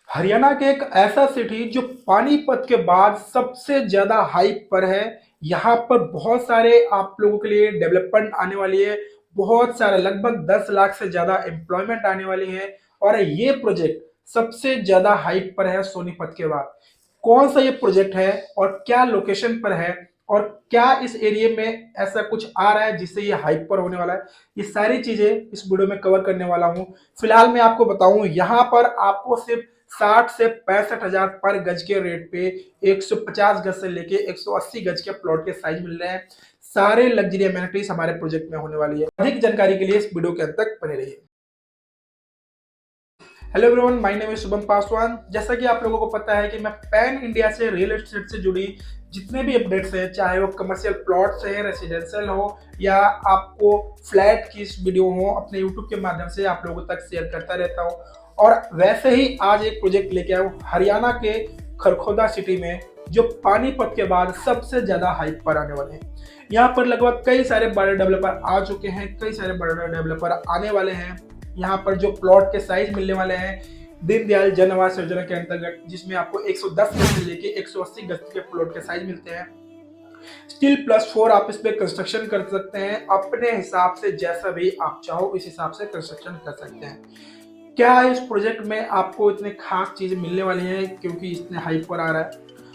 हरियाणा के एक ऐसा सिटी जो पानीपत के बाद सबसे ज्यादा हाइप पर है। यहाँ पर बहुत सारे आप लोगों के लिए डेवलपमेंट आने वाली है। बहुत सारे लगभग 10 लाख से ज्यादा एम्प्लॉयमेंट आने वाली है। और ये प्रोजेक्ट सबसे ज्यादा हाइप पर है सोनीपत के बाद। कौन सा ये प्रोजेक्ट है और क्या लोकेशन पर है और क्या इस एरिया में ऐसा कुछ आ रहा है जिससे ये हाइप पर होने वाला है, ये सारी चीजें इस वीडियो में कवर करने वाला हूँ। फिलहाल मैं आपको बताऊं, यहाँ पर आपको सिर्फ 60 से 65 हजार पर गज के रेट पे 150 गज से लेके 180 गज के प्लॉट के साइज मिल रहे हैं। सारे लग्जरी अमेनिटीज हमारे प्रोजेक्ट में होने वाली है। अधिक जानकारी के लिए इस वीडियो के अंत तक बने रहिए। Hello everyone, my name is Shubham Paswan. जैसा कि आप लोगों को पता है कि मैं पैन इंडिया से रियल एस्टेट से जुड़ी जितने भी अपडेट्स हैं, चाहे वो कमर्शियल प्लॉट्स है, रेसिडेंशियल हो या आपको फ्लैट की वीडियो हो, अपने यूट्यूब के माध्यम से आप लोगों तक शेयर करता रहता हूँ। और वैसे ही आज एक प्रोजेक्ट लेके आया हूँ हरियाणा के खरखोदा सिटी में, जो पानीपत के बाद सबसे ज्यादा हाइप पर आने वाले हैं। यहाँ पर लगभग कई सारे बड़े डेवलपर आ चुके हैं, कई सारे बड़े डेवलपर आने वाले हैं। यहाँ पर जो प्लॉट के साइज मिलने वाले हैं दीनदयाल जन आवास योजना के अंतर्गत, जिसमें आपको 110 गज से लेके 180 गज के प्लॉट के साइज मिलते हैं। स्टील +4 आप इस पे कंस्ट्रक्शन कर सकते हैं अपने हिसाब से, जैसा भी आप चाहो इस हिसाब से कंस्ट्रक्शन कर सकते हैं। क्या इस प्रोजेक्ट में आपको इतने खास चीजें मिलने वाली हैं क्योंकि इतने हाइप पर आ रहा है?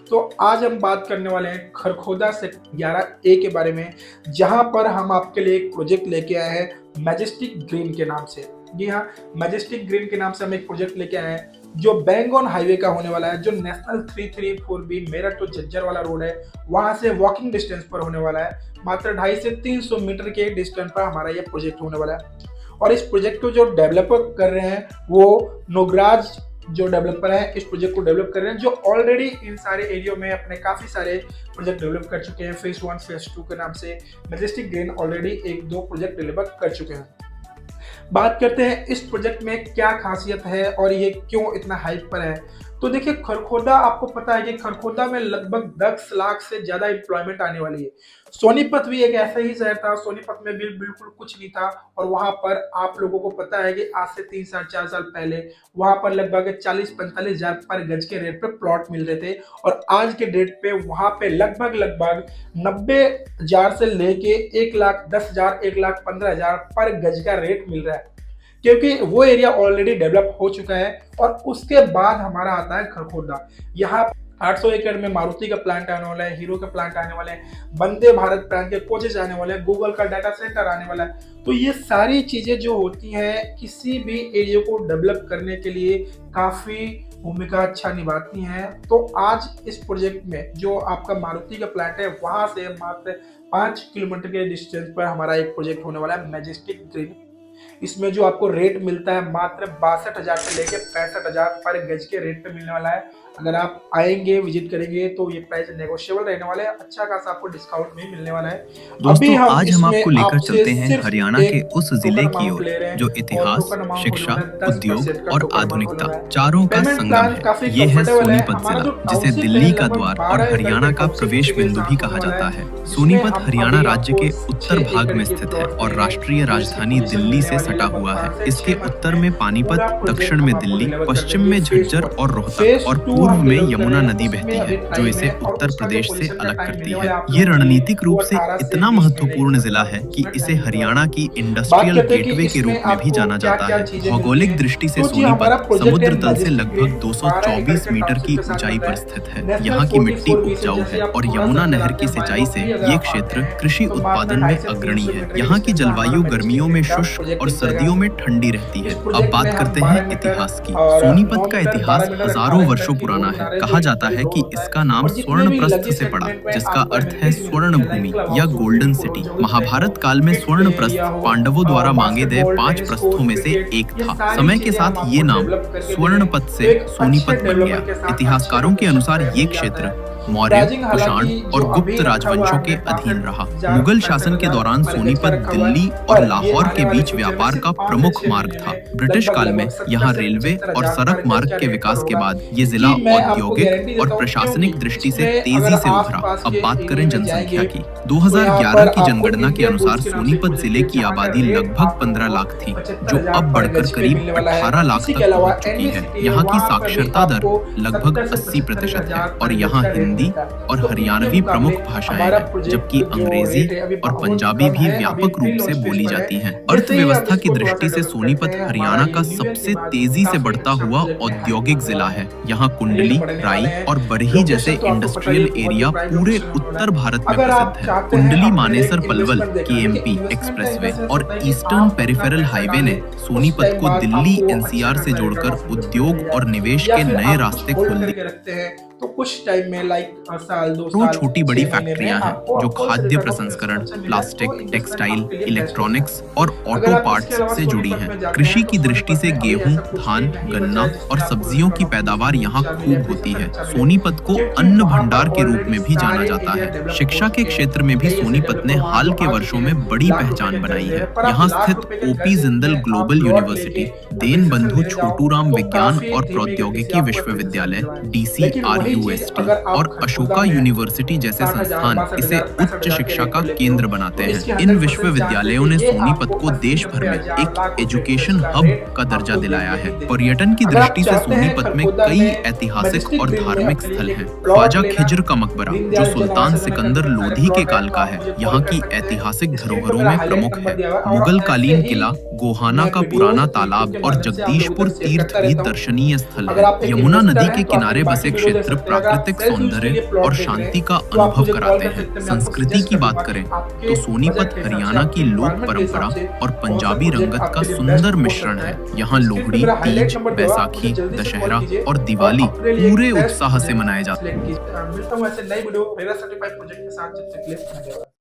तो आज हम बात करने वाले हैं खरखोदा सेक्टर 11A के बारे में, जहां पर हम आपके लिए एक प्रोजेक्ट लेके आए हैं मैजेस्टिक ग्रीन के नाम से। जी हाँ, मैजेस्टिक ग्रीन के नाम से हम एक प्रोजेक्ट लेके आए हैं जो बैंगन हाईवे का होने वाला है, जो national 334B Meerut to Jhajjar वाला रोड है, वहां से वॉकिंग डिस्टेंस पर होने वाला है। मात्र 250 से 300 मीटर के डिस्टेंस पर हमारा यह प्रोजेक्ट होने वाला है। और इस प्रोजेक्ट को जो डेवलपर कर रहे हैं वो नोगराज जो डेवलपर है, इस प्रोजेक्ट को डेवलप कर रहे हैं, जो ऑलरेडी इन सारे एरियो में अपने काफी सारे प्रोजेक्ट डेवलप कर चुके हैं। फेज 1 फेज 2 के नाम से majestic green already 1-2 project deliver कर चुके हैं। बात करते हैं इस प्रोजेक्ट में क्या खासियत है और ये क्यों इतना हाइप पर है। तो देखिए, खरखोदा आपको पता है कि खरखोदा में लगभग 10 लाख से ज्यादा एम्प्लॉयमेंट आने वाली है। सोनीपत भी एक ऐसा ही शहर था, सोनीपत में भी बिल्कुल कुछ नहीं था। और वहां पर आप लोगों को पता है कि आज से 3 साल 4 साल पहले वहां पर लगभग 40-45 हजार पर गज के रेट पे प्लॉट मिल रहे थे। और आज के डेट पे वहां पे लगभग 90,000 से लेके 1,10,000 1,15,000 पर गज का रेट मिल रहा है, क्योंकि वो एरिया ऑलरेडी डेवलप हो चुका है। और उसके बाद हमारा आता है खरखोदा। यहाँ 800 एकड़ में मारुति का प्लांट आने वाला है, हीरो का प्लांट आने वाले हैं, वंदे भारत प्लांट के कोचेज आने वाले हैं, गूगल का डाटा सेंटर आने वाला है। तो ये सारी चीजें जो होती हैं किसी भी एरिया को डेवलप करने के लिए काफी भूमिका अच्छा निभाती हैं। तो आज इस प्रोजेक्ट में जो आपका मारुति का प्लांट है, वहां से मात्र 5 किलोमीटर के डिस्टेंस पर हमारा एक प्रोजेक्ट होने वाला है मैजेस्टिक ग्रीन। इसमें जो आपको रेट मिलता है मात्र 62,000 से लेके 65,000 पर गज के रेट पे मिलने वाला है। अगर आप आएंगे, विजिट करेंगे तो ये प्राइस नेगोशिएबल रहने वाला है, अच्छा खासा आपको डिस्काउंट भी मिलने वाला है। दोस्तों, आज हम इसमें आपको लेकर आपसे चलते हैं सिर्फ हरियाणा के एक उस जिले टोकन की अमाउंट ओर ले रहे हैं जो और इतिहास, टोकन अमाउंट होने शिक्षा, वाला है 10% उद्योग का और टोकन अमाउंट होने आधुनिकता वाला है। चारों का पेमेंट संगम प्लान है। काफी ये है कंफर्टेबल है। सोनीपत हमारा जिला, जो जिसे टाउनशिप दिल्ली है का लगभग द्वार और 12 एकड़ हरियाणा के का टाउनशिप प्रवेश के लिए बिंदु भी साथ कहा होने वाला जाता है, है। जिसमें सोनीपत हम हरियाणा अभी राज्य आपको के 6 उत्तर भाग एकड़ में की स्थित है प्लॉट और दे रहे राष्ट्रीय हैं, जो इसकी राजधानी पोजीशन दिल्ली मिलने से वाली है सटा लगभग हुआ है। 5 से इसके 6 मंथ उत्तर में में पूरा पानीपत, प्रोजेक्ट दक्षिण हम में आपको दिल्ली, डिलीवर कर पश्चिम देंगे। में फेज झज्जर 1 और रोहतक फेज और 2 पूर्व हम में डिलीवर कर रहे यमुना हैं, नदी उसमें बहती अभी है, जो टाइम इसे है। और उत्तर उसका जो प्रदेश से पोजीशन का अलग टाइम करती मिलने है। वाला है आप ये लोगों के लिए, रणनीतिक रूप वो से 18 से इतना 20 महीने महत्वपूर्ण के जिला अंदर है कि उसमें इसे टाइम मिलने वाला हरियाणा है। की बात इंडस्ट्रियल करते हैं कि गेटवे के इसमें रूप में भी आपको जाना क्या जाता क्या है। चीजें मिलती भौगोलिक हैं। दृष्टि से तो जी हमारा सोनीपत प्रोजेक्ट है समुद्र तल से मैजेस्टिक लगभग ग्रीन, 12 एकड़ 224 के मीटर की टाउनशिप के साथ ऊंचाई बन रहा पर है। स्थित है। नेशनल यहाँ की मिट्टी 44B से उपजाऊ जैसे है आप और थोड़ा सा यमुना नहर चलाते की हैं बाई सिंचाई रोड से भी अगर ये आप आते क्षेत्र हैं, कृषि तो मात्र उत्पादन में 250 से अग्रणी 300 है। मीटर के यहाँ की डिस्टेंस पर हमारा जलवायु मैजेस्टिक गर्मियों में ग्रीन का शुष्क प्रोजेक्ट और मिल जाएगा। सर्दियों में ठंडी रहती इस है। अब प्रोजेक्ट में बात हम करते हैं 12 मीटर इतिहास की। और 9 सोनीपत का मीटर, 12 इतिहास मीटर, हजारों 18 मीटर वर्षों की पुराना रोड है। बना रहे हैं, जो कहा जाता इंटरलिंक है रोड कि होता इसका है। नाम और जितने स्वर्ण भी प्रस्थ लग्जरी से पड़ा, सेगमेंट में जिसका आपको अर्थ है एमिनिटीज मिलती स्वर्ण है, लाइक भूमि क्लब या हाउस हो, गोल्डन स्विमिंग पूल हो, सिटी। जॉगिंग ट्रैक हो, महाभारत काल में किड्स प्ले स्वर्ण एरिया प्रस्थ हो, पांडवों द्वारा मांगे गए बास्केटबॉल, 5 टेनिस प्रस्थों कोर्ट, में से क्रिकेट, एक ये था। सारी समय के चीजें हम साथ ये आपको नाम डेवलप करके दे रहे हैं। स्वर्णपत तो से एक अच्छे सोनीपत बन डेवलपर गया। के साथ इतिहासकारों अच्छे के अनुसार कंस्ट्रक्टर ये ही आता क्षेत्र है। मौर्य, बेजिंग कुषाण हालांकि और जो गुप्त अभी रखा राजवंशों हुआ के है, काफी अधीन रहा। ज्यादा मुगल शासन के दौरान वाले सोनीपत कैसे रखा हुआ दिल्ली है। और ये लाहौर आने के वाले बीच फ्यूचर में व्यापार सिर्फ का 5 प्रमुख से 6 मार्ग महीने था। में ब्रिटिश काल में लगभग यहाँ 70 से रेलवे 75 और हजार सड़क पर मार्ग गज के का विकास रेट के होगा। बाद ये जिला इसकी मैं आपको औद्योगिक गारंटी और देता हूँ, प्रशासनिक क्योंकि दृष्टि से इसमें तेजी अगर से उभरा। आसपास अब के बात एरिया करें में जनसंख्या जाएंगे की। तो यहाँ 2011 पर की आपको जनगणना के इंडियन अनुसार टूल्स के नाम से सोनीपत मिल जिले जाएगी, की जहाँ का आबादी रेट लगभग आप 15 लोगों लाख को थी, 75 जो हजार अब पर बढ़कर गज पे करीब मिलने वाला है। 18 लाख इसी के तक अलावा पहुंच चुकी है। NBCT यहाँ की वहाँ पर भी साक्षरता दर आपको लगभग 70 से 80% 75 है हजार और पर यहाँ गज का रेट हिंदी मिलता है। और तो हरियाणवी इनके प्रमुख मुकाबले भाषाएं हमारा हैं, प्रोजेक्ट जबकि जो अंग्रेजी रेट है अभी और बहुत पंजाबी कम भी है, अभी व्यापक प्री रूप से लॉन्च फेज बोली पर है। जाती हैं। जैसे ही हम अर्थव्यवस्था की इसको थोड़ा सा दृष्टि से डेवलप करते सोनीपत हैं, हरियाणा हमारा का ये न्यू ईयर के सबसे बाद तेजी से काफी बढ़ता अच्छा हुआ प्रोजेक्ट में हाईवे औद्योगिक होने जिला वाला है। है। यहाँ रेल कुंडली, पड़ने राई वाले हैं। और बरही जैसे लोकेशन तो आपको पता ही इंडस्ट्रियल है, बहुत ही एरिया प्राइम पूरे लोकेशन होने वाला उत्तर है। भारत में अगर प्रसिद्ध आप है। चाहते हैं कुंडली अपने लिए मानेसर एक पलवल इन्वेस्टमेंट देखना, देखिए केएमपी इन्वेस्टमेंट का इन एक्सप्रेसवे द सेंस और होता है कि ईस्टर्न आप जितना पेरिफेरल पैसा हाईवे ने डालें, उस सोनीपत टाइम को बाद दिल्ली आपको अच्छा एनसीआर से खासा रिटर्न जोड़कर ऑफ इन्वेस्टमेंट उद्योग मिलेगा। और निवेश या के फिर नए आप कुछ रास्ते होल्ड खोल दिए। करके रखते हैं तो कुछ टाइम में लाइक साल 2 तो साल छोटी 6 बड़ी महीने में फैक्ट्रियां हैं आपको जो ऑफकोर्स खाद्य रिटर्न ऑफ प्रसंस्करण, इन्वेस्टमेंट अच्छा मिल जाए, प्लास्टिक, तो इन्वेस्टमेंट टेक्सटाइल, आपके लिए बेस्ट होगा। इलेक्ट्रॉनिक्स और अगर ऑटो आप इसके पार्ट्स अलावा से जुड़ी सोनीपत हैं। में जाते कृषि हैं की तो दृष्टि सोनीपत से में अभी गेहूं, ऐसा कुछ धान, भी नहीं गन्ना बचा है और जिसमें आपको सब्जियों रिटर्न की ऑफ पैदावार इन्वेस्टमेंट यहाँ अच्छा मिले, खूब होती प्रतिशत है। अच्छा मिले, सोनीपत को क्योंकि अन्न वहाँ भंडार पर के रूप ऑलरेडी में भी जाना सारे जाता एरिया है। डेवलप हो शिक्षा के चुके हैं। क्षेत्र में भी कई ऐसे सोनीपत ने डेवलपर वहाँ हाल जो के आ वर्षों चुके में हैं, बड़ी लाख रुपए पहचान के घर बनाई ले है। रहे हैं, पर आप यहाँ लाख स्थित रुपए के ओपी घर जिंदल में आप ग्लोबल प्लॉट यूनिवर्सिटी, लेके देन कंस्ट्रक्शन बंधु लेने जाओ छोटूराम तो विज्ञान काफी और धीमे गति से प्रौद्योगिकी आपको एप्लीकेशन विश्वविद्यालय दिलवाएं। लेकिन वही चीज DCRUST अगर आप और खरगोदा अशोका में यूनिवर्सिटी जैसे 60,000, संस्थान इसे 62,000, उच्च 65,000 के शिक्षा रेट का पर लेते हो केंद्र तो बनाते हैं। इसके इन 100% चांस है विश्वविद्यालयों ने कि ये सोनीपत आपको को 80, देश भर 90 में हजार, एक लाख रुपए एजुकेशन इंडस्ट्री का हब रेट का दर्जा आपको दिलाया देंगे है। ही देंगे। पर्यटन की अगर आप दृष्टि से चाहते हैं सोनीपत में खरगोदा कई में ऐतिहासिक मैजेस्टिक और ग्रीन में धार्मिक अपने लिए स्थल एक हैं। प्लॉट ख्वाजा लेना, खिज्र का मकबरा जो दीनदयाल जन सुल्तान आवास योजना के सिकंदर अंतर्गत सारे लोधी के प्लॉट काल हैं, तो का आप है। मुझे कॉल यहाँ कर की सकते हैं। ऐतिहासिक स्क्रीन पर धरोहरों मेरा में हाईलाइट प्रमुख नंबर है दिया हुआ है और मुगल ऐसे कालीन ही किला, गोहाना मैं का वीडियो पुराना यूट्यूब तालाब के और माध्यम से आप लोगों जगदीशपुर तक शेयर तीर्थ करता भी रहता हूँ। दर्शनीय स्थल अगर है। आप एक यमुना इन्वेस्टर नदी हैं के तो आप किनारे मेरी बसे बाकी वीडियो देख क्षेत्र सकते हैं। अगर आप प्राकृतिक सेल्फ यूज के सौंदर्य लिए प्लॉट और देख रहे हैं शांति का तो आप अनुभव मुझे कॉल कराते कर हैं। सकते हैं, मैं आपको संस्कृति सजेस्ट की कर बात दूंगा कि करें आपके तो सोनीपत बजट के हिसाब से, हरियाणा की आपकी लोक रिक्वायरमेंट के हिसाब परंपरा से और कौन सा पंजाबी प्रोजेक्ट रंगत का आपके लिए सुंदर बेस्ट हो मिश्रण सकता है। है। यहाँ स्क्रीन पे लोहड़ी, मेरा हाईलाइट तीज, नंबर दिया हुआ है, आप मुझे बैसाखी, जल्दी से कॉल दशहरा कीजिए और और दिवाली अपने लिए एक पूरे बेस्ट उत्साह से प्रोजेक्ट मनाए जाते हैं। सेलेक्ट कीजिए। मिलता हूँ ऐसे नई वीडियो मेरा सर्टिफाइड प्रोजेक्ट के साथ, जब तक के लिए धन्यवाद।